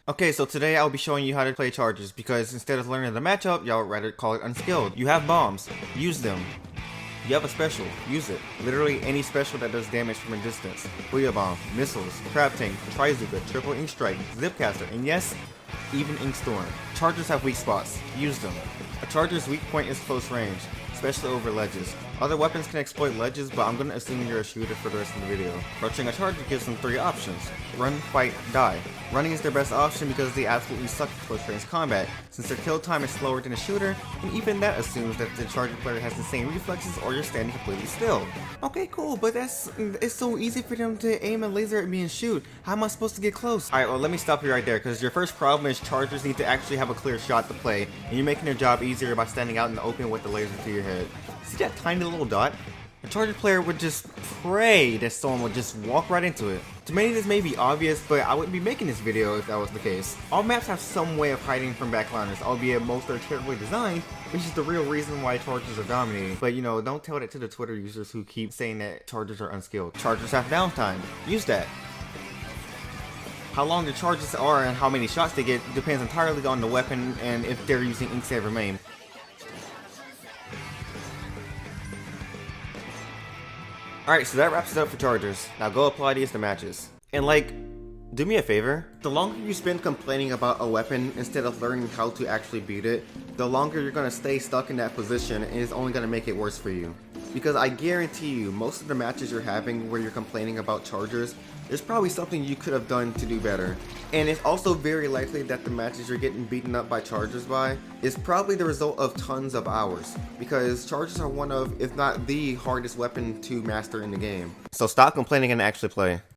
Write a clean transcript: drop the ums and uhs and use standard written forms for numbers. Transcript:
Okay, so today I'll be showing you how to play chargers because instead of learning the matchup, y'all rather call it unskilled. You have bombs, use them. You have a special, use it. Literally any special that does damage from a distance. Booyah bomb, missiles, crab tank, trizuka, triple ink strike, zipcaster, and yes, even ink storm. Chargers have weak spots, use them. A charger's weak point is close range, especially over ledges. Other weapons can exploit ledges, but I'm gonna assume you're a shooter for the rest of the video. Rushing a charger gives them 3 options: run, fight, die. Running is their best option because they absolutely suck at close range combat, since their kill time is slower than a shooter, and even that assumes that the charger player has the same reflexes or you're standing completely still. Okay, cool, but it's so easy for them to aim a laser at me and shoot. How am I supposed to get close? Alright, well let me stop you right there, because your first problem is chargers need to actually have a clear shot to play, and you're making their job easier by standing out in the open with the laser to your head. See that tiny little dot? A charger player would just pray that someone would just walk right into it. To many this may be obvious, but I wouldn't be making this video if that was the case. All maps have some way of hiding from backliners, albeit most are terribly designed, which is the real reason why chargers are dominating. But you know, don't tell that to the Twitter users who keep saying that chargers are unskilled. Chargers have downtime. Use that. How long the charges are and how many shots they get depends entirely on the weapon and if they're using ink saver main. Alright, so that wraps it up for chargers. Now go apply these to matches. And like, do me a favor. The longer you spend complaining about a weapon instead of learning how to actually beat it, the longer you're going to stay stuck in that position and it's only going to make it worse for you. Because I guarantee you, most of the matches you're having where you're complaining about chargers, there's probably something you could have done to do better. And it's also very likely that the matches you're getting beaten up by chargers by is probably the result of tons of hours. Because chargers are one of, if not the hardest weapon to master in the game. So stop complaining and actually play.